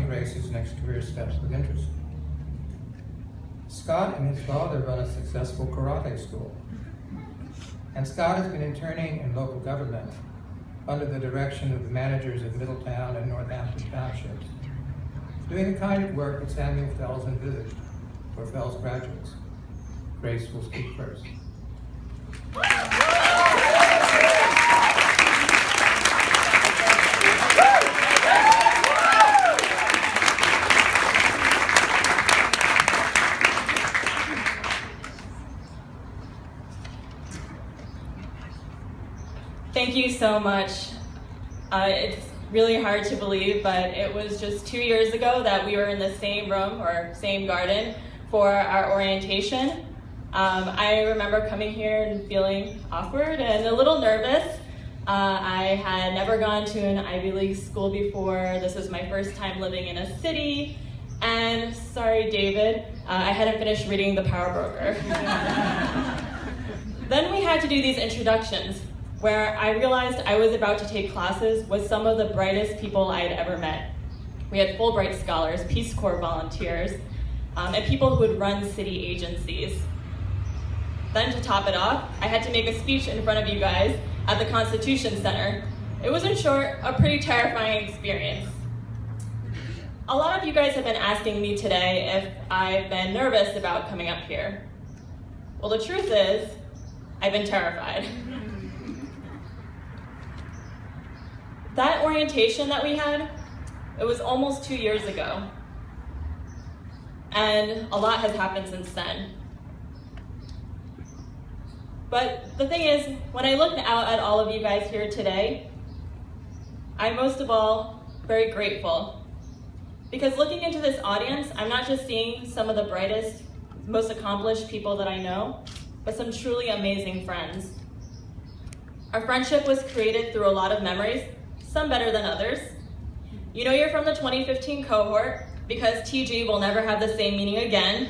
Grace's next career steps with interest. Scott and his father run a successful karate school, and Scott has been interning in local government under the direction of the managers of Middletown and Northampton townships, doing the kind of work that Samuel Fels envisaged for Fels graduates. Grace will speak first. Thank you so much. It's really hard to believe, but it was just 2 years ago that we were in the same room or same garden for our orientation. I remember coming here and feeling awkward and a little nervous. I had never gone to an Ivy League school before. This was my first time living in a city. And sorry, David, I hadn't finished reading The Power Broker. Then we had to do these introductions, where I realized I was about to take classes with some of the brightest people I had ever met. We had Fulbright scholars, Peace Corps volunteers, and people who would run city agencies. Then to top it off, I had to make a speech in front of you guys at the Constitution Center. It was, in short, a pretty terrifying experience. A lot of you guys have been asking me today if I've been nervous about coming up here. Well, the truth is, I've been terrified. That orientation that we had, it was almost 2 years ago. And a lot has happened since then. But the thing is, when I look out at all of you guys here today, I'm most of all very grateful. Because looking into this audience, I'm not just seeing some of the brightest, most accomplished people that I know, but some truly amazing friends. Our friendship was created through a lot of memories, some better than others. You know you're from the 2015 cohort because TG will never have the same meaning again.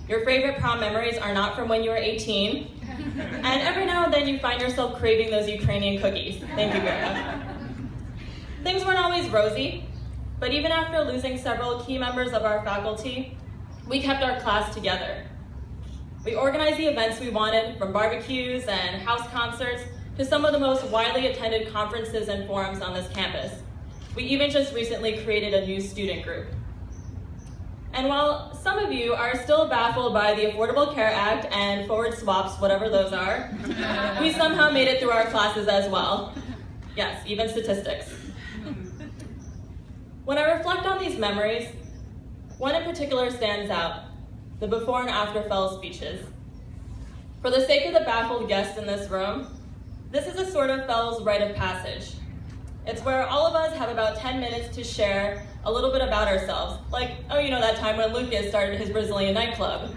Your favorite prom memories are not from when you were 18. And every now and then you find yourself craving those Ukrainian cookies. Thank you, Vera. Things weren't always rosy, but even after losing several key members of our faculty, we kept our class together. We organized the events we wanted, from barbecues and house concerts to some of the most widely attended conferences and forums on this campus. We even just recently created a new student group. And while some of you are still baffled by the Affordable Care Act and forward swaps, whatever those are, we somehow made it through our classes as well. Yes, even statistics. When I reflect on these memories, one in particular stands out, the before and after Fels speeches. For the sake of the baffled guests in this room, this is a sort of Fels rite of passage. It's where all of us have about 10 minutes to share a little bit about ourselves. Like, oh, you know that time when Lucas started his Brazilian nightclub.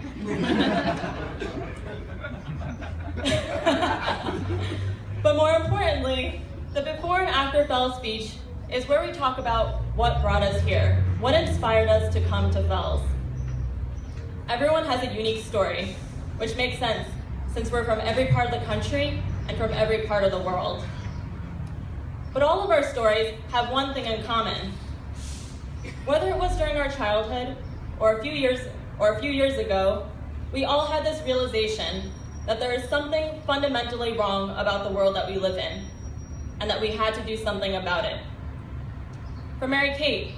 But more importantly, the before and after Fels speech is where we talk about what brought us here, what inspired us to come to Fels. Everyone has a unique story, which makes sense since we're from every part of the country and from every part of the world. But all of our stories have one thing in common. Whether it was during our childhood or a few years ago, we all had this realization that there is something fundamentally wrong about the world that we live in, and that we had to do something about it. For Mary Kate,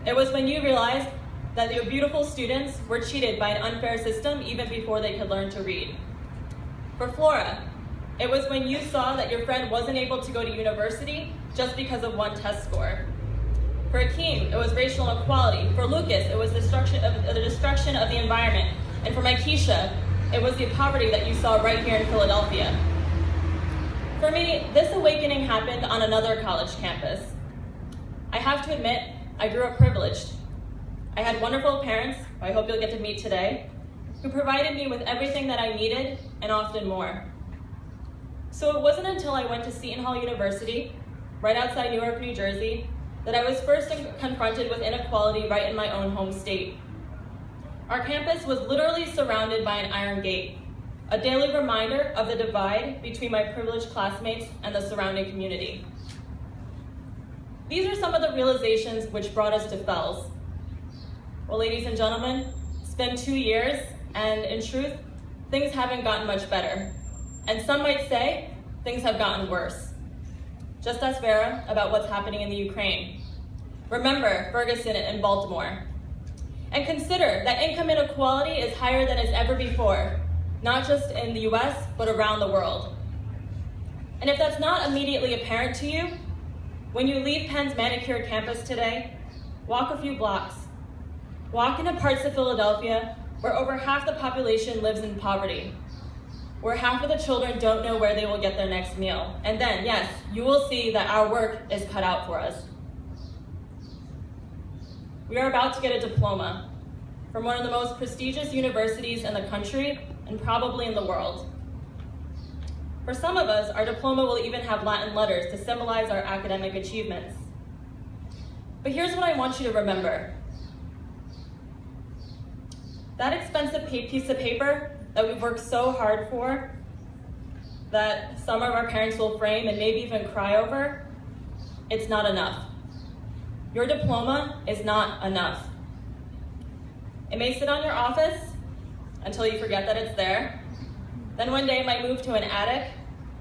it was when you realized that your beautiful students were cheated by an unfair system even before they could learn to read. For Flora, it was when you saw that your friend wasn't able to go to university just because of one test score. For Akeem, it was racial inequality. For Lucas, it was the destruction of the environment. And for Maikisha, it was the poverty that you saw right here in Philadelphia. For me, this awakening happened on another college campus. I have to admit, I grew up privileged. I had wonderful parents, who I hope you'll get to meet today, who provided me with everything that I needed and often more. So it wasn't until I went to Seton Hall University, right outside Newark, New Jersey, that I was first confronted with inequality right in my own home state. Our campus was literally surrounded by an iron gate, a daily reminder of the divide between my privileged classmates and the surrounding community. These are some of the realizations which brought us to Fels. Well, ladies and gentlemen, it's been 2 years, and in truth, things haven't gotten much better. And some might say things have gotten worse. Just ask Vera about what's happening in the Ukraine. Remember Ferguson and Baltimore. And consider that income inequality is higher than it's ever before, not just in the US, but around the world. And if that's not immediately apparent to you, when you leave Penn's manicured campus today, walk a few blocks. Walk into parts of Philadelphia where over half the population lives in poverty, where half of the children don't know where they will get their next meal. And then, yes, you will see that our work is cut out for us. We are about to get a diploma from one of the most prestigious universities in the country and probably in the world. For some of us, our diploma will even have Latin letters to symbolize our academic achievements. But here's what I want you to remember. That expensive piece of paper that we've worked so hard for, that some of our parents will frame and maybe even cry over, it's not enough. Your diploma is not enough. It may sit on your office until you forget that it's there. Then one day it might move to an attic,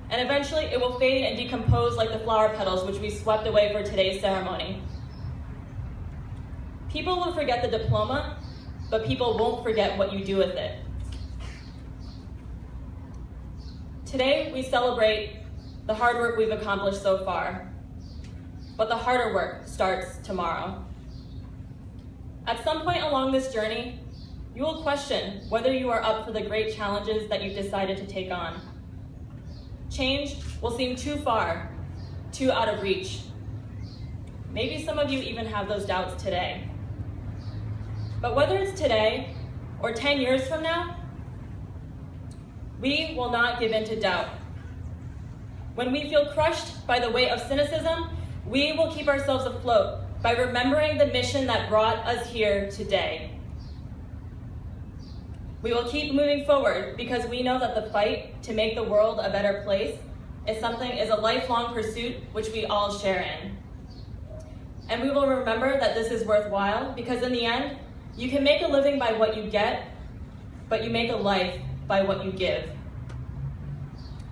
and eventually it will fade and decompose like the flower petals which we swept away for today's ceremony. People will forget the diploma, but people won't forget what you do with it. Today we celebrate the hard work we've accomplished so far, but the harder work starts tomorrow. At some point along this journey, you will question whether you are up for the great challenges that you've decided to take on. Change will seem too far, too out of reach. Maybe some of you even have those doubts today. But whether it's today or 10 years from now, we will not give in to doubt. When we feel crushed by the weight of cynicism, we will keep ourselves afloat by remembering the mission that brought us here today. We will keep moving forward because we know that the fight to make the world a better place is a lifelong pursuit which we all share in. And we will remember that this is worthwhile because in the end, you can make a living by what you get, but you make a life by what you give.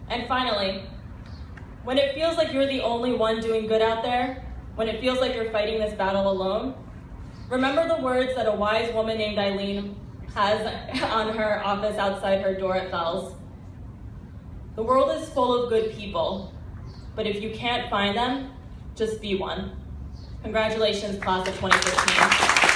And finally, when it feels like you're the only one doing good out there, when it feels like you're fighting this battle alone, remember the words that a wise woman named Eileen has on her office outside her door at Fels. The world is full of good people, but if you can't find them, just be one. Congratulations, class of 2015.